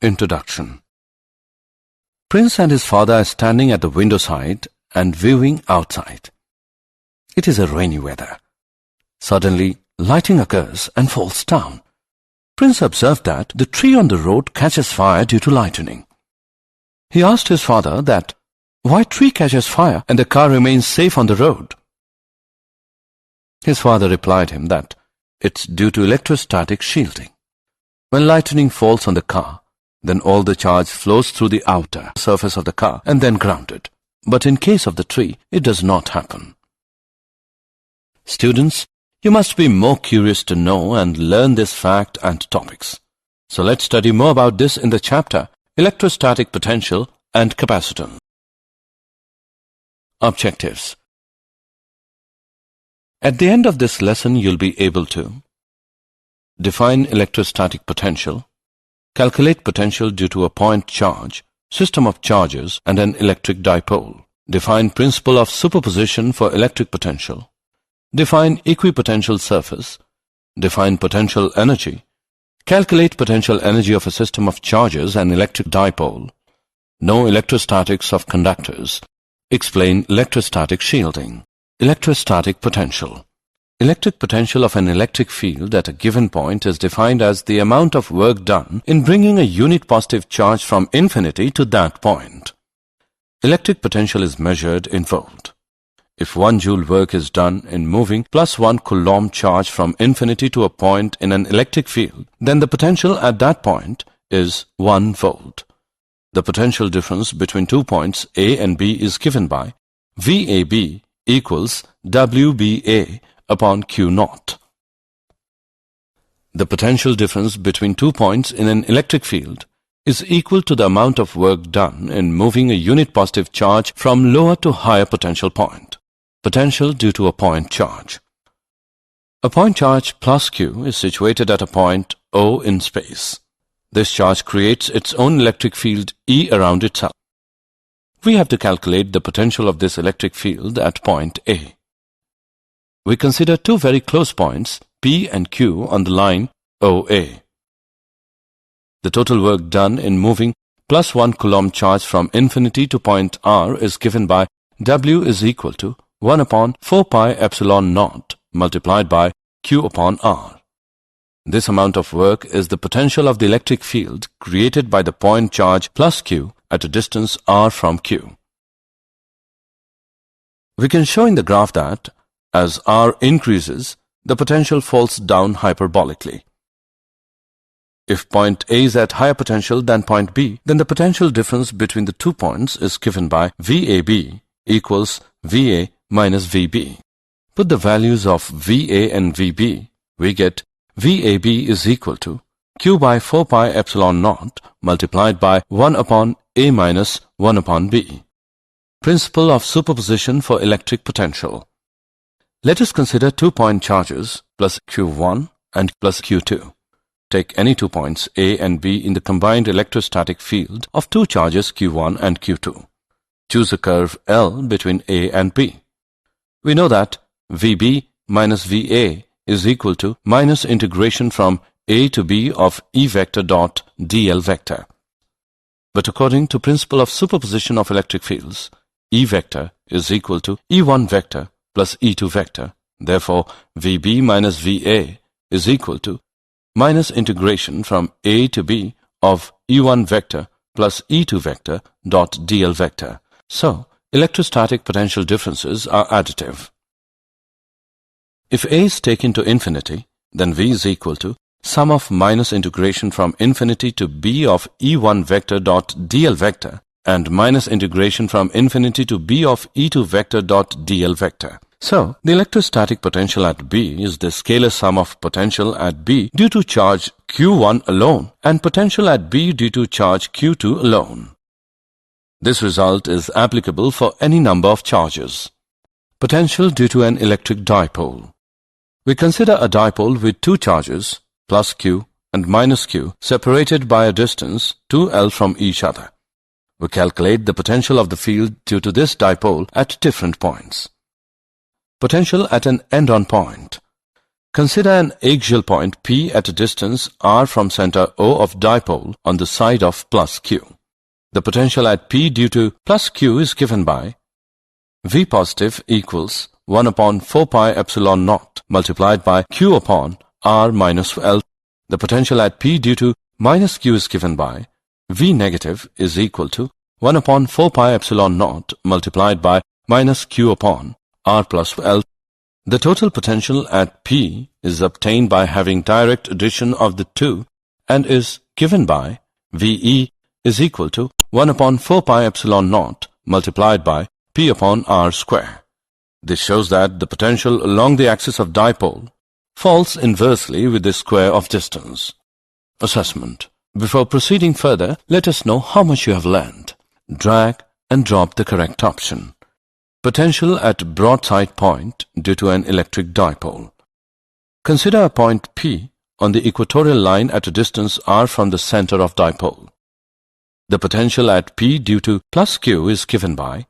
Introduction. Prince and his father are standing at the window side and viewing outside. It is a rainy weather. Suddenly, lightning occurs and falls down. Prince observed that the tree on the road catches fire due to lightning. He asked his father that why tree catches fire and the car remains safe on the road. His father replied him that it's due to electrostatic shielding. When lightning falls on the car, then all the charge flows through the outer surface of the car and then grounded. But in case of the tree, it does not happen. Students, you must be more curious to know and learn this fact and topics. So let's study more about this in the chapter Electrostatic Potential and Capacitance. Objectives. At the end of this lesson, you'll be able to define electrostatic potential, calculate potential due to a point charge, system of charges, and an electric dipole. Define principle of superposition for electric potential. Define equipotential surface. Define potential energy. Calculate potential energy of a system of charges and electric dipole. Know electrostatics of conductors. Explain electrostatic shielding. Electrostatic potential. Electric potential of an electric field at a given point is defined as the amount of work done in bringing a unit positive charge from infinity to that point. Electric potential is measured in volt. If 1 joule work is done in moving plus 1 coulomb charge from infinity to a point in an electric field, then the potential at that point is 1 volt. The potential difference between 2 points A and B is given by VAB equals WBA upon Q naught. The potential difference between 2 points in an electric field is equal to the amount of work done in moving a unit positive charge from lower to higher potential point. Potential due to a point charge. A point charge plus Q is situated at a point O in space. This charge creates its own electric field E around itself. We have to calculate the potential of this electric field at point A. We consider two very close points, P and Q, on the line OA. The total work done in moving plus 1 coulomb charge from infinity to point R is given by W is equal to 1 upon 4 pi epsilon naught multiplied by Q upon R. This amount of work is the potential of the electric field created by the point charge plus Q at a distance R from Q. We can show in the graph that as R increases, the potential falls down hyperbolically. If point A is at higher potential than point B, then the potential difference between the 2 points is given by VAB equals VA minus VB. Put the values of VA and VB, we get VAB is equal to Q by 4 pi epsilon naught multiplied by 1 upon A minus 1 upon B. Principle of superposition for electric potential. Let us consider 2 point charges plus Q1 and plus Q2. Take any 2 points A and B in the combined electrostatic field of 2 charges Q1 and Q2. Choose a curve L between A and B. We know that VB minus VA is equal to minus integration from A to B of E vector dot dl vector. But according to principle of superposition of electric fields, E vector is equal to E1 vector plus E2 vector. Therefore, VB minus VA is equal to minus integration from A to B of E1 vector plus E2 vector dot dl vector. So, electrostatic potential differences are additive. If A is taken to infinity, then V is equal to sum of minus integration from infinity to B of E1 vector dot dl vector and minus integration from infinity to B of E2 vector dot dl vector. So, the electrostatic potential at B is the scalar sum of potential at B due to charge Q1 alone and potential at B due to charge Q2 alone. This result is applicable for any number of charges. Potential due to an electric dipole. We consider a dipole with 2 charges, plus Q and minus Q, separated by a distance 2L from each other. We calculate the potential of the field due to this dipole at different points. Potential at an end-on point. Consider an axial point P at a distance r from center O of dipole on the side of plus Q. The potential at P due to plus Q is given by V positive equals 1 upon 4 pi epsilon naught multiplied by Q upon R minus L. The potential at P due to minus Q is given by V negative is equal to 1 upon 4 pi epsilon naught multiplied by minus Q upon R plus L. The total potential at P is obtained by having direct addition of the two and is given by VE is equal to 1 upon 4 pi epsilon naught multiplied by P upon R square. This shows that the potential along the axis of dipole falls inversely with the square of distance. Assessment. Before proceeding further, let us know how much you have learned. Drag and drop the correct option. Potential at broadside point due to an electric dipole. Consider a point P on the equatorial line at a distance r from the center of dipole. The potential at P due to plus Q is given by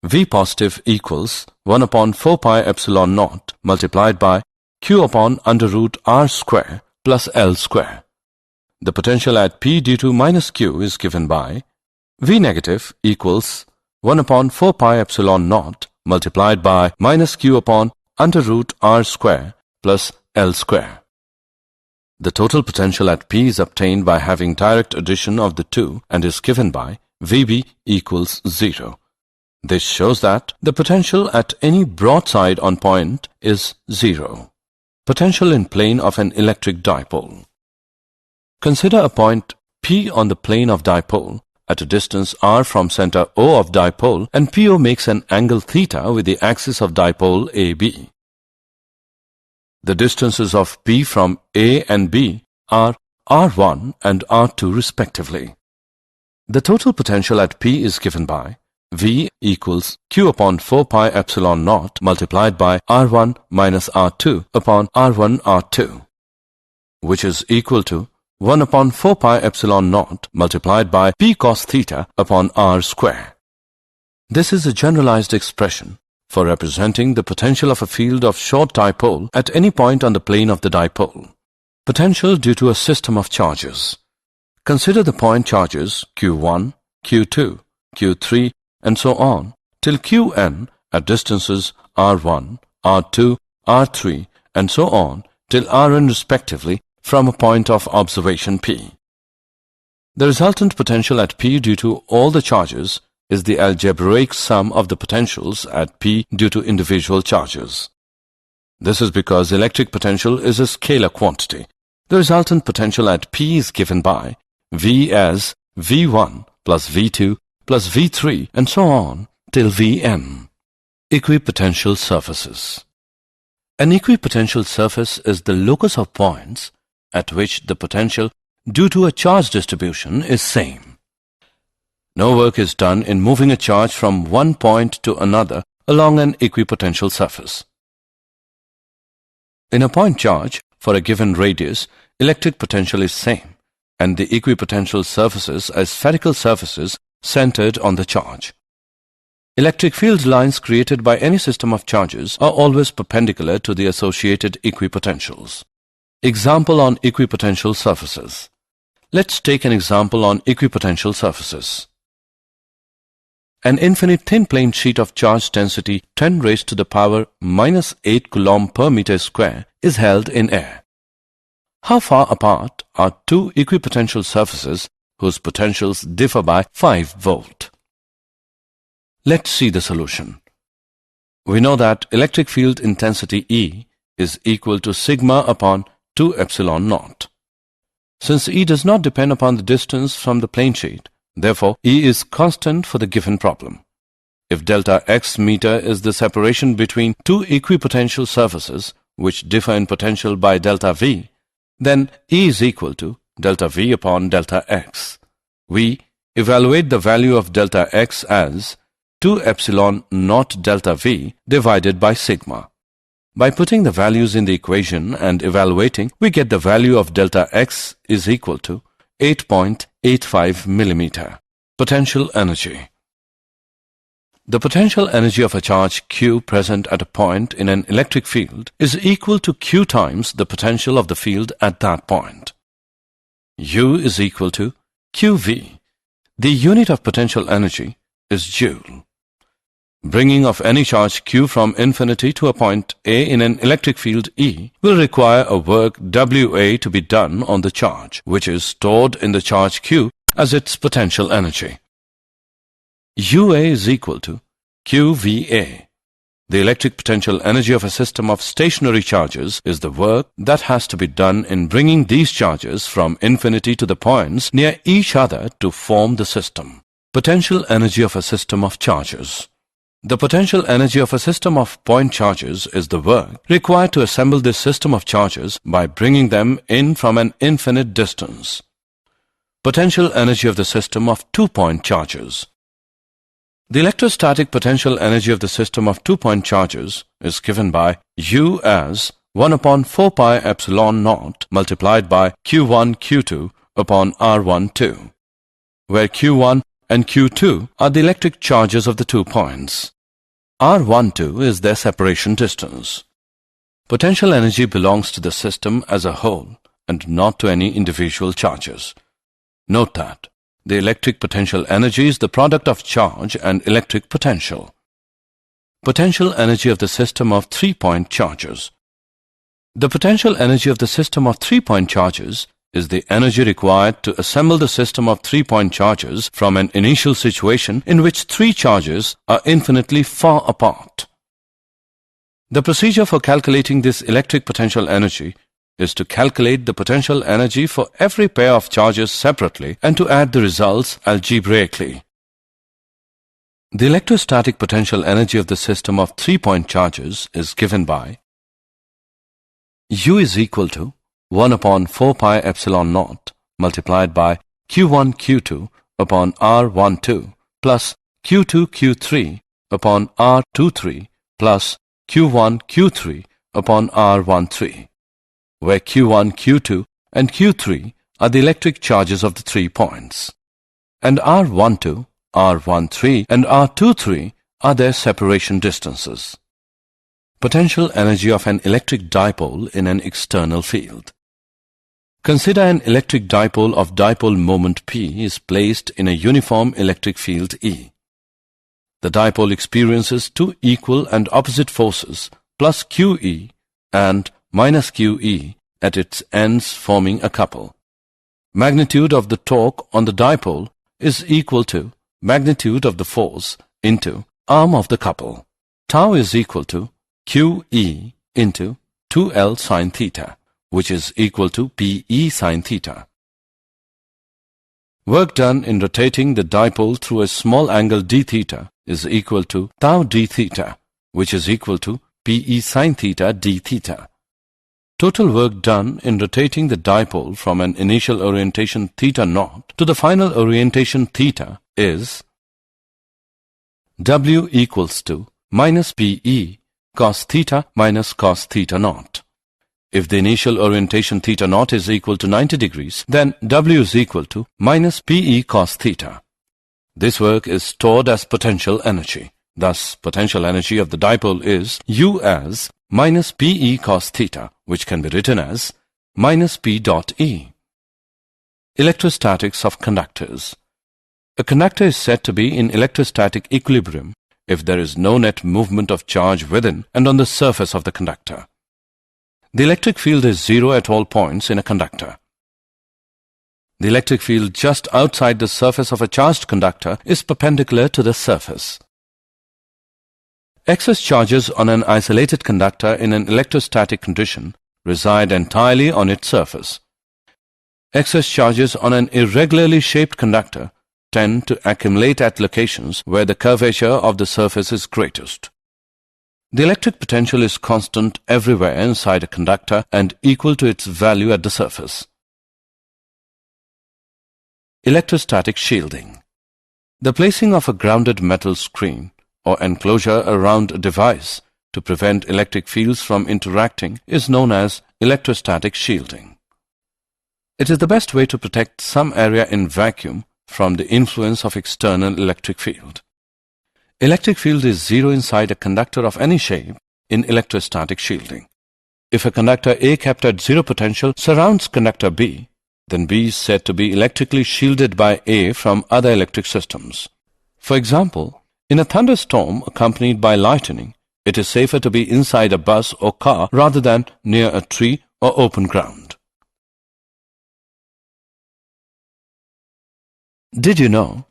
V positive equals 1 upon 4 pi epsilon naught multiplied by Q upon under root R square plus L square. The potential at P due to minus Q is given by V negative equals 1 upon 4 pi epsilon naught multiplied by minus Q upon under root R square plus L square. The total potential at P is obtained by having direct addition of the two and is given by VB equals 0. This shows that the potential at any broadside on point is 0. Potential in plane of an electric dipole. Consider a point P on the plane of dipole at a distance r from center O of dipole, and PO makes an angle theta with the axis of dipole AB. The distances of P from A and B are R1 and R2 respectively. The total potential at P is given by V equals Q upon 4 pi epsilon naught multiplied by R1 minus R2 upon R1 R2, which is equal to 1 upon 4 pi epsilon naught multiplied by P cos theta upon R square. This is a generalized expression for representing the potential of a field of short dipole at any point on the plane of the dipole. Potential due to a system of charges. Consider the point charges Q1, Q2, Q3, and so on till Qn at distances R1, R2, R3, and so on till Rn respectively from a point of observation P. The resultant potential at P due to all the charges is the algebraic sum of the potentials at P due to individual charges. This is because electric potential is a scalar quantity. The resultant potential at P is given by V as V1 plus V2 plus V3 and so on till Vn. Equipotential surfaces. An equipotential surface is the locus of points at which the potential due to a charge distribution is same. No work is done in moving a charge from one point to another along an equipotential surface. In a point charge, for a given radius, electric potential is same, and the equipotential surfaces are spherical surfaces centered on the charge. Electric field lines created by any system of charges are always perpendicular to the associated equipotentials. Example on equipotential surfaces. Let's take an example on equipotential surfaces. An infinite thin plane sheet of charge density 10 raised to the power minus 8 coulomb per meter square is held in air. How far apart are two equipotential surfaces whose potentials differ by 5 volt? Let's see the solution. We know that electric field intensity E is equal to sigma upon 2 epsilon naught. Since E does not depend upon the distance from the plane sheet, therefore E is constant for the given problem. If delta x meter is the separation between two equipotential surfaces which differ in potential by delta V, then E is equal to delta V upon delta x. We evaluate the value of delta x as 2 epsilon naught delta V divided by sigma. By putting the values in the equation and evaluating, we get the value of delta x is equal to 8.85 millimeter. Potential energy. The potential energy of a charge Q present at a point in an electric field is equal to Q times the potential of the field at that point. U is equal to QV. The unit of potential energy is joule. Bringing of any charge Q from infinity to a point A in an electric field E will require a work WA to be done on the charge, which is stored in the charge Q as its potential energy. UA is equal to QVA. The electric potential energy of a system of stationary charges is the work that has to be done in bringing these charges from infinity to the points near each other to form the system. Potential energy of a system of charges. The potential energy of a system of point charges is the work required to assemble this system of charges by bringing them in from an infinite distance. Potential energy of the system of two-point charges. The electrostatic potential energy of the system of two-point charges is given by U as 1 upon 4 pi epsilon naught multiplied by Q1 Q2 upon R1 2, where Q1 and Q2 are the electric charges of the 2 points. R12 is their separation distance. Potential energy belongs to the system as a whole and not to any individual charges. Note that the electric potential energy is the product of charge and electric potential. Potential energy of the system of 3-point charges. The potential energy of the system of 3-point charges is the energy required to assemble the system of 3-point charges from an initial situation in which 3 charges are infinitely far apart. The procedure for calculating this electric potential energy is to calculate the potential energy for every pair of charges separately and to add the results algebraically. The electrostatic potential energy of the system of 3-point charges is given by U is equal to 1 upon 4 pi epsilon naught multiplied by Q1 Q2 upon R12 plus Q2 Q3 upon R23 plus Q1 Q3 upon R13, where Q1, Q2 and Q3 are the electric charges of the 3 points, and R12, R13 and R23 are their separation distances. Potential energy of an electric dipole in an external field. Consider an electric dipole of dipole moment P is placed in a uniform electric field E. The dipole experiences 2 equal and opposite forces plus QE and minus QE at its ends forming a couple. Magnitude of the torque on the dipole is equal to magnitude of the force into arm of the couple. Tau is equal to QE into 2L sine theta, which is equal to PE sine theta. Work done in rotating the dipole through a small angle d theta is equal to tau d theta, which is equal to PE sine theta d theta. Total work done in rotating the dipole from an initial orientation theta naught to the final orientation theta is W equals to minus PE cos theta minus cos theta naught. If the initial orientation theta naught is equal to 90 degrees, then W is equal to minus PE cos theta. This work is stored as potential energy. Thus, potential energy of the dipole is U as minus PE cos theta, which can be written as minus P dot E. Electrostatics of conductors. A conductor is said to be in electrostatic equilibrium if there is no net movement of charge within and on the surface of the conductor. The electric field is zero at all points in a conductor. The electric field just outside the surface of a charged conductor is perpendicular to the surface. Excess charges on an isolated conductor in an electrostatic condition reside entirely on its surface. Excess charges on an irregularly shaped conductor tend to accumulate at locations where the curvature of the surface is greatest. The electric potential is constant everywhere inside a conductor and equal to its value at the surface. Electrostatic shielding. The placing of a grounded metal screen or enclosure around a device to prevent electric fields from interacting is known as electrostatic shielding. It is the best way to protect some area in vacuum from the influence of external electric field. Electric field is zero inside a conductor of any shape in electrostatic shielding. If a conductor A kept at zero potential surrounds conductor B, then B is said to be electrically shielded by A from other electric systems. For example, in a thunderstorm accompanied by lightning, it is safer to be inside a bus or car rather than near a tree or open ground. Did you know?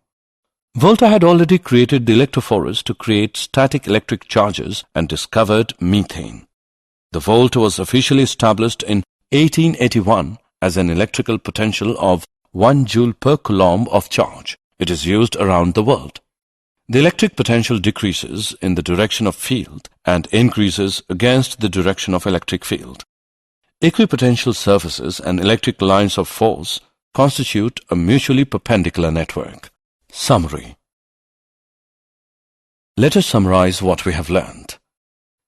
Volta had already created the electrophorus to create static electric charges and discovered methane. The volt was officially established in 1881 as an electrical potential of 1 joule per coulomb of charge. It is used around the world. The electric potential decreases in the direction of field and increases against the direction of electric field. Equipotential surfaces and electric lines of force constitute a mutually perpendicular network. Summary. Let us summarize what we have learned.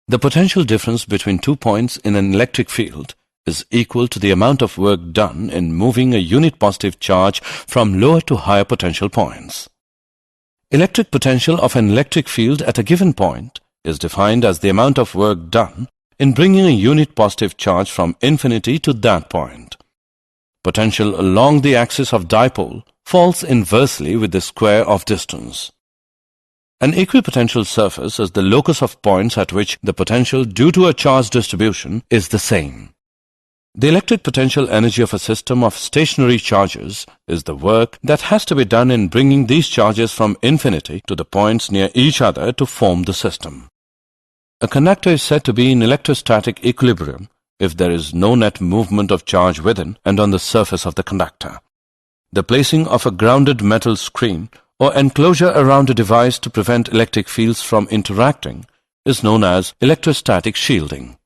The potential difference between 2 points in an electric field is equal to the amount of work done in moving a unit positive charge from lower to higher potential points. Electric potential of an electric field at a given point is defined as the amount of work done in bringing a unit positive charge from infinity to that point. Potential along the axis of dipole falls inversely with the square of distance. An equipotential surface is the locus of points at which the potential due to a charge distribution is the same. The electric potential energy of a system of stationary charges is the work that has to be done in bringing these charges from infinity to the points near each other to form the system. A conductor is said to be in electrostatic equilibrium if there is no net movement of charge within and on the surface of the conductor. The placing of a grounded metal screen or enclosure around a device to prevent electric fields from interacting is known as electrostatic shielding.